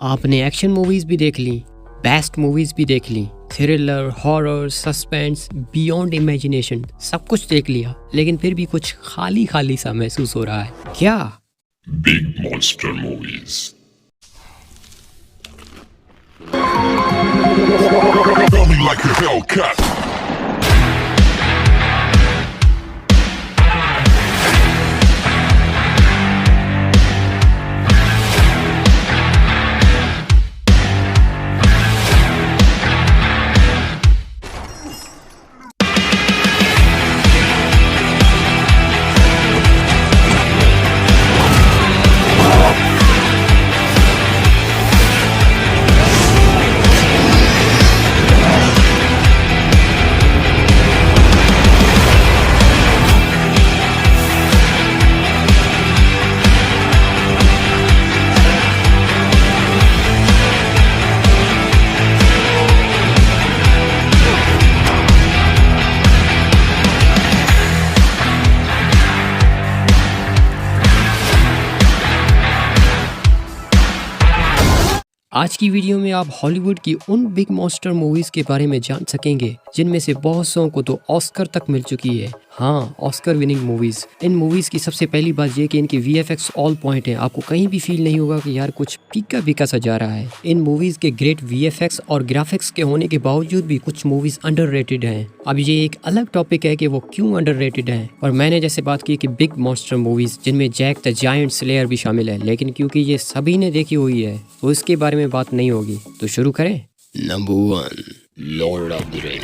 आपने action movies भी देख ली, बेस्ट मूवीज भी देख ली, thriller, horror, suspense, beyond imagination, सब कुछ देख लिया, लेकिन फिर भी कुछ खाली खाली सा महसूस हो रहा है। क्या? Big monster movies. Coming like a Hellcat. आज की वीडियो में आप हॉलीवुड की उन बिग मॉन्स्टर मूवीज के बारे में जान सकेंगे जिनमें से बहुत सौ को तो ऑस्कर तक मिल चुकी है। हाँ, ऑस्कर विनिंग मूवीज। इन मूवीज की सबसे पहली बात ये कि इनके VFX ऑल पॉइंट हैं। आपको कहीं भी फील नहीं होगा कि यार कुछ फीका फीका सा जा रहा है। इन मूवीज के ग्रेट VFX और ग्राफिक्स के होने के बावजूद भी कुछ मूवीज अंडररेटेड हैं। अब ये एक अलग टॉपिक है कि वो क्यों अंडररेटेड हैं। और मैंने जैसे बात की कि बिग मॉन्स्टर मूवीज जिनमें जैक द जायंट स्लेयर भी शामिल है, लेकिन क्योंकि ये सभी ने देखी हुई है तो इसके बारे में बात नहीं होगी। तो शुरू करें। Number 1, Lord of the ring.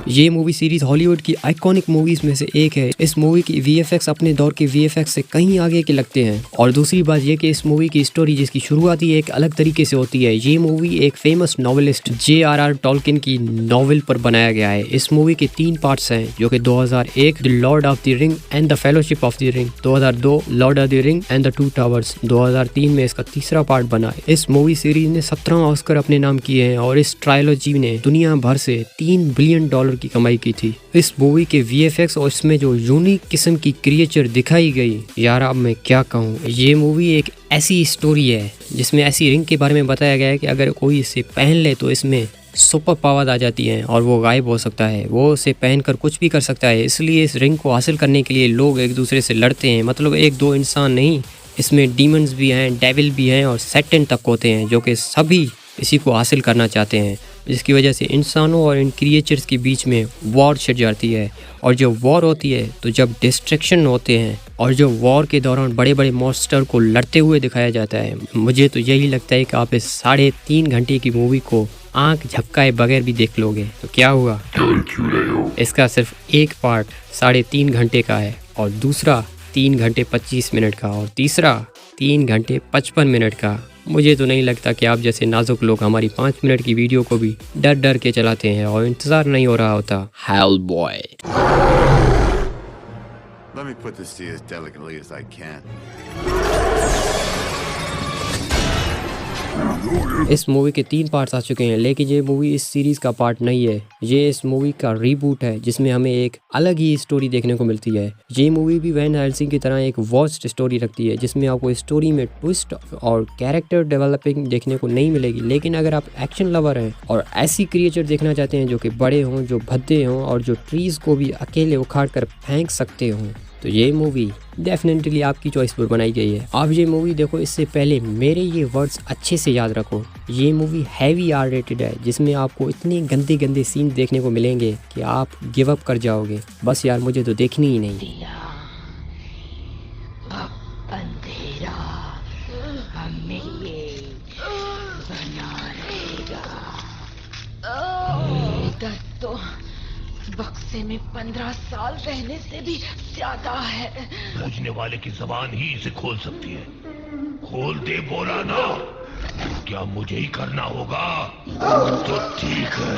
ये मूवी सीरीज हॉलीवुड की आइकॉनिक मूवीज में से एक है। इस मूवी की VFX अपने दौर के VFX से कहीं आगे के लगते हैं। और दूसरी बात ये कि इस मूवी की स्टोरी जिसकी शुरुआत ही एक अलग तरीके से होती है। ये मूवी एक फेमस नॉवेलिस्ट J.R.R. टॉल्किन की नॉवेल पर बनाया गया है। इस मूवी के 3 पार्ट्स हैं जो कि 2001 the Lord of the ring and the fellowship of the ring, 2002 Lord of the ring and the two towers, 2003 में इसका तीसरा पार्ट बना। इस मूवी सीरीज ने 17 ऑस्कर अपने नाम किए हैं और इस ट्रायलॉजी ने दुनिया भर से $3 बिलियन की कमाई की थी। इस मूवी के VFX और इसमें जो यूनिक किस्म की क्रिएचर दिखाई गई, यार अब मैं क्या कहूँ। ये मूवी एक ऐसी स्टोरी है जिसमें ऐसी रिंग के बारे में बताया गया है कि अगर कोई इसे पहन ले तो इसमें सुपर पावर आ जाती है और वो गायब हो सकता है। वो उसे पहनकर कुछ भी कर सकता है। इसलिए इस रिंग को हासिल करने के लिए लोग एक दूसरे से लड़ते हैं। मतलब एक दो इंसान नहीं, इसमें डीमंस भी हैं, डेविल भी हैं और सैटन तक होते हैं जो कि सभी इसी को हासिल करना चाहते हैं, जिसकी वजह से इंसानों और इन क्रिएचर्स के बीच में वॉर छिड़ जाती है। और जब वॉर होती है तो जब डिस्ट्रैक्शन होते हैं और जो वॉर के दौरान बड़े बड़े मॉन्स्टर को लड़ते हुए दिखाया जाता है। मुझे तो यही लगता है कि आप इस 3.5 घंटे की मूवी को आंख झपकाए बगैर भी देख लोगे। तो क्या हुआ, इसका सिर्फ एक पार्ट 3.5 घंटे का है और दूसरा 3 घंटे 25 मिनट का और तीसरा 3 घंटे 55 मिनट का। मुझे तो नहीं लगता कि आप जैसे नाजुक लोग हमारी 5 मिनट की वीडियो को भी डर डर के चलाते हैं और इंतजार नहीं हो रहा होता। Hellboy। Let me put this to you as delicately as I can. इस मूवी के 3 पार्ट्स आ चुके हैं, लेकिन ये मूवी इस सीरीज का पार्ट नहीं है। ये इस मूवी का रीबूट है जिसमें हमें एक अलग ही स्टोरी देखने को मिलती है। ये मूवी भी वैन हेल्सिंग की तरह एक वॉच्ड स्टोरी रखती है जिसमें आपको स्टोरी में ट्विस्ट और कैरेक्टर डेवलपिंग देखने को नहीं मिलेगी। लेकिन अगर आप एक्शन लवर हैं और ऐसी क्रिएचर देखना चाहते हैं जो कि बड़े हों, जो भद्दे हों और जो ट्रीज को भी अकेले उखाड़ कर फेंक सकते हों, तो ये मूवी डेफिनेटली आपकी चॉइस पर बनाई गई है। आप ये मूवी देखो, इससे पहले मेरे ये वर्ड्स अच्छे से याद रखो। ये मूवी हैवी R-रेटेड है जिसमें आपको इतने गंदे गंदे सीन देखने को मिलेंगे कि आप गिव अप कर जाओगे। बस यार मुझे तो देखनी ही नहीं। अंधेरा हमें ये बना रहेगा। दर्द तो बक्से में 15 साल रहने से भी ज्यादा है। पूछने वाले की जबान ही इसे खोल सकती है। खोल दे बोला ना। क्या मुझे ही करना होगा? तो ठीक है।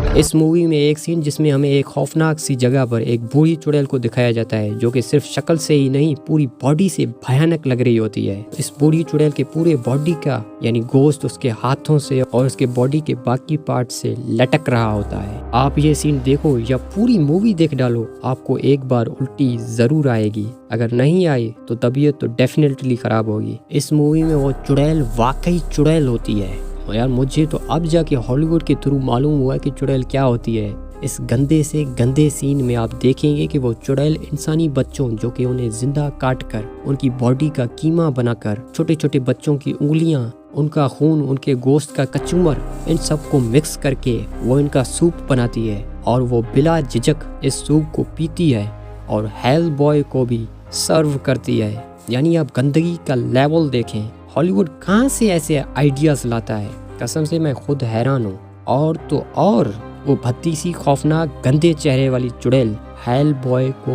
इस मूवी में एक सीन जिसमें हमें एक खौफनाक सी जगह पर एक बूढ़ी चुड़ैल को दिखाया जाता है, जो कि सिर्फ शक्ल से ही नहीं पूरी बॉडी से भयानक लग रही होती है। इस बूढ़ी चुड़ैल के पूरे बॉडी का यानी गोश्त उसके हाथों से और उसके बॉडी के बाकी पार्ट से लटक रहा होता है। आप ये सीन देखो या पूरी मूवी देख डालो, आपको एक बार उल्टी जरूर आएगी। अगर नहीं आई तो तबीयत तो डेफिनेटली खराब होगी। इस मूवी में वो चुड़ैल वाकई चुड़ैल होती है। यार मुझे तो अब जाके हॉलीवुड के थ्रू मालूम हुआ कि चुड़ैल क्या होती है। इस गंदे से गंदे सीन में आप देखेंगे कि वो चुड़ैल इंसानी बच्चों जो कि उन्हें जिंदा काट कर उनकी बॉडी का कीमा बनाकर छोटे छोटे बच्चों की उंगलियां, उनका खून, उनके गोश्त का कचूमर, इन सब को मिक्स करके वो इनका सूप बनाती है और वो बिला झिझक इस सूप को पीती है और हेल बॉय को भी सर्व करती है। यानी आप गंदगी का लेवल देखें, हॉलीवुड कहाँ से ऐसे आइडियाज लाता है। कसम से मैं खुद हैरान हूँ। और तो और वो भद्दी सी खौफनाक गंदे चेहरे वाली चुड़ैल हेल बॉय को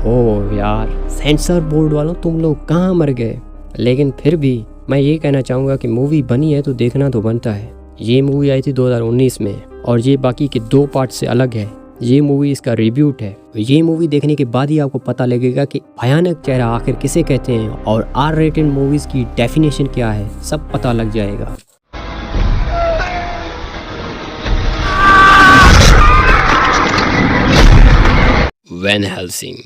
ओ यार, सेंसर बोर्ड वालों तुम लोग कहाँ मर गए। लेकिन फिर भी मैं ये कहना चाहूँगा कि मूवी बनी है तो देखना तो बनता है। ये मूवी आई थी 2019 में और ये बाकी के 2 पार्ट से अलग है। ये मूवी इसका रिब्यूट है। ये मूवी देखने के बाद ही आपको पता लगेगा कि भयानक चेहरा आखिर किसे कहते हैं और आर रेटेड मूवीज की डेफिनेशन क्या है, सब पता लग जाएगा। Van Helsing.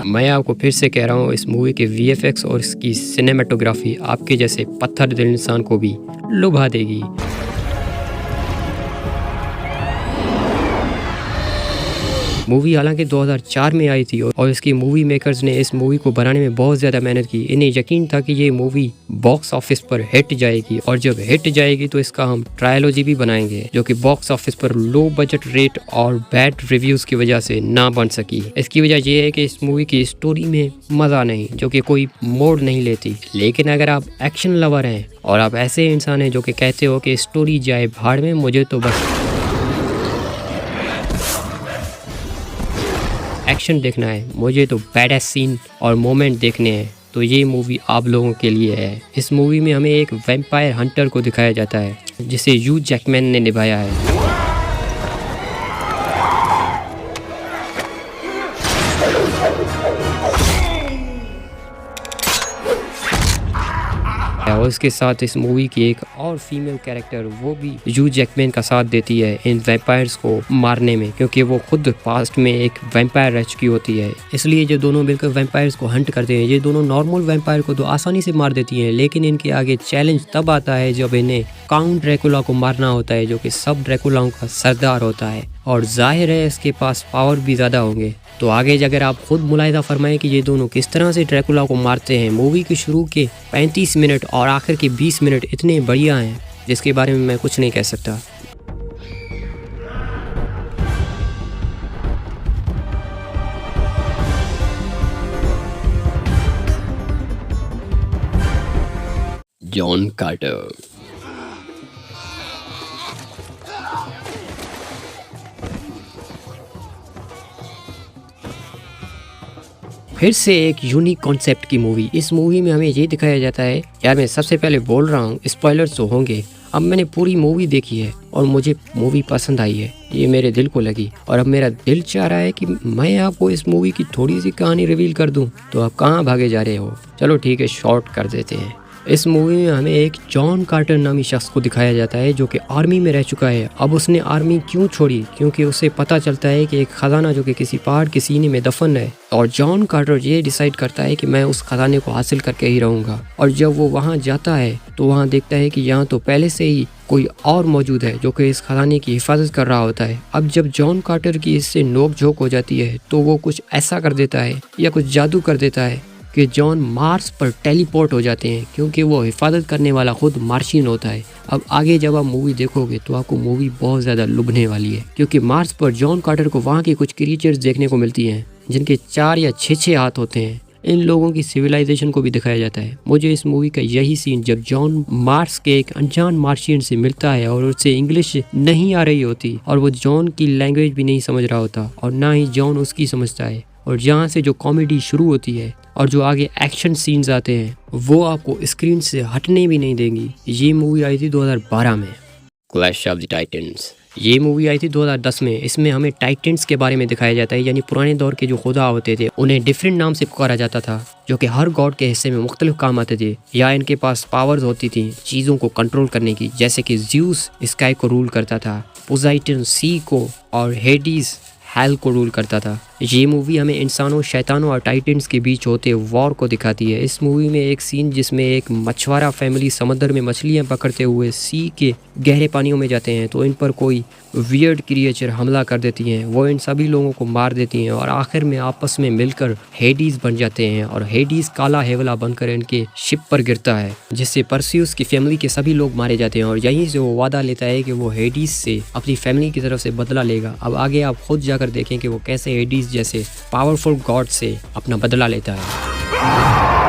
मैं आपको फिर से कह रहा हूँ, इस मूवी के VFX और इसकी सिनेमेटोग्राफी आपके जैसे पत्थर दिल इंसान को भी लुभा देगी। मूवी हालांकि 2004 में आई थी और इसकी मूवी मेकर्स ने इस मूवी को बनाने में बहुत ज़्यादा मेहनत की। इन्हें यकीन था कि ये मूवी बॉक्स ऑफिस पर हिट जाएगी और जब हिट जाएगी तो इसका हम ट्रायलॉजी भी बनाएंगे, जो कि बॉक्स ऑफिस पर लो बजट रेट और बैड रिव्यूज़ की वजह से ना बन सकी। इसकी वजह यह है कि इस मूवी की स्टोरी में मज़ा नहीं, जो कि कोई मोड़ नहीं लेती। लेकिन अगर आप एक्शन लवर हैं और आप ऐसे इंसान हैं जो कि कहते हो कि स्टोरी जाए भाड़ में, मुझे तो बस एक्शन देखना है, मुझे तो बैडेस्ट सीन और मोमेंट देखने हैं, तो ये मूवी आप लोगों के लिए है। इस मूवी में हमें एक वैम्पायर हंटर को दिखाया जाता है जिसे ह्यू जैकमैन ने निभाया है। और इसके साथ इस मूवी की एक और फीमेल कैरेक्टर वो भी ह्यू जैकमैन का साथ देती है इन वैम्पायर्स को मारने में, क्योंकि वो खुद पास्ट में एक वैम्पायर रह चुकी होती है। इसलिए जो दोनों मिलकर वैम्पायर्स को हंट करते हैं। ये दोनों नॉर्मल वैम्पायर को तो आसानी से मार देती हैं, लेकिन इनके आगे चैलेंज तब आता है जब इन्हें काउंट ड्रैकुला को मारना होता है, जो कि सब ड्रैकुलाओं का सरदार होता है और जाहिर है इसके पास पावर भी ज़्यादा होंगे। तो आगे अगर आप खुद मुलाहिदा फरमाएं कि ये दोनों किस तरह से ड्रैकुला को मारते हैं। मूवी के शुरू के 35 मिनट और आखिर के 20 मिनट इतने बढ़िया हैं जिसके बारे में मैं कुछ नहीं कह सकता। John Carter. फिर से एक यूनिक कॉन्सेप्ट की मूवी। इस मूवी में हमें ये दिखाया जाता है, यार मैं सबसे पहले बोल रहा हूँ स्पॉयलर्स तो होंगे। अब मैंने पूरी मूवी देखी है और मुझे मूवी पसंद आई है, ये मेरे दिल को लगी और अब मेरा दिल चाह रहा है कि मैं आपको इस मूवी की थोड़ी सी कहानी रिवील कर दूं। तो आप कहाँ भागे जा रहे हो? चलो ठीक है, शॉर्ट कर देते हैं। इस मूवी में हमें एक जॉन कार्टर नामी शख्स को दिखाया जाता है जो कि आर्मी में रह चुका है। अब उसने आर्मी क्यों छोड़ी? क्योंकि उसे पता चलता है कि एक खजाना जो कि किसी पहाड़ के सीने में दफन है और जॉन कार्टर ये डिसाइड करता है कि मैं उस खजाने को हासिल करके ही रहूँगा। और जब वो वहाँ जाता है तो वहाँ देखता है कि यहाँ तो पहले से ही कोई और मौजूद है जो कि इस खजाने की हिफाजत कर रहा होता है। अब जब जॉन कार्टर की इससे नोक झोंक हो जाती है तो वो कुछ ऐसा कर देता है या कुछ जादू कर देता है कि जॉन मार्स पर टेलीपोर्ट हो जाते हैं, क्योंकि वो हिफाजत करने वाला खुद मार्शियन होता है। अब आगे जब आप मूवी देखोगे तो आपको मूवी बहुत ज़्यादा लुभने वाली है, क्योंकि मार्स पर जॉन कार्टर को वहाँ की कुछ क्रिएचर्स देखने को मिलती हैं जिनके 4 या 6 हाथ होते हैं। इन लोगों की सिविलाइजेशन को भी दिखाया जाता है। मुझे इस मूवी का यही सीन जब जॉन मार्स के एक अनजान मार्शियन से मिलता है और उससे इंग्लिश नहीं आ रही होती और वो जॉन की लैंग्वेज भी नहीं समझ रहा होता और ना ही जॉन उसकी समझता है, और जहाँ से जो कॉमेडी शुरू होती है और जो आगे एक्शन सीन्स आते हैं वो आपको स्क्रीन से हटने भी नहीं देंगी। ये मूवी आई थी 2012 में, क्लैश ऑफ द टाइटन्स। ये मूवी आई थी 2010 में। इसमें हमें टाइटन्स के बारे में दिखाया जाता है, यानी पुराने दौर के जो खुदा होते थे उन्हें डिफरेंट नाम से पुकारा जाता था, जो कि हर गॉड के हिस्से में मुख्तलिफ काम आते थे या इनके पास पावर्स होती थी चीज़ों को कंट्रोल करने की, जैसे कि ज़्यूस स्काई को रूल करता था, पोसाइडन सी को, और हेडीज हेल को रूल करता था। ये मूवी हमें इंसानों, शैतानों और टाइटन्स के बीच होते वॉर को दिखाती है। इस मूवी में एक सीन जिसमें एक मछुआरा फैमिली समुद्र में मछलियां पकड़ते हुए सी के गहरे पानियों में जाते हैं तो इन पर कोई वियर्ड क्रिएचर हमला कर देती हैं। वो इन सभी लोगों को मार देती हैं और आखिर में आपस में मिलकर हेडीज बन जाते हैं और हेडीज काला हेवला बनकर इनके शिप पर गिरता है, जिससे परसियस की फैमिली के सभी लोग मारे जाते हैं और यहीं से वो वादा लेता है कि वो हेडीज से अपनी फैमिली की तरफ से बदला लेगा। अब आगे आप खुद जाकर देखें कि वो कैसे हेडीज जैसे पावरफुल गॉड से अपना बदला लेता है।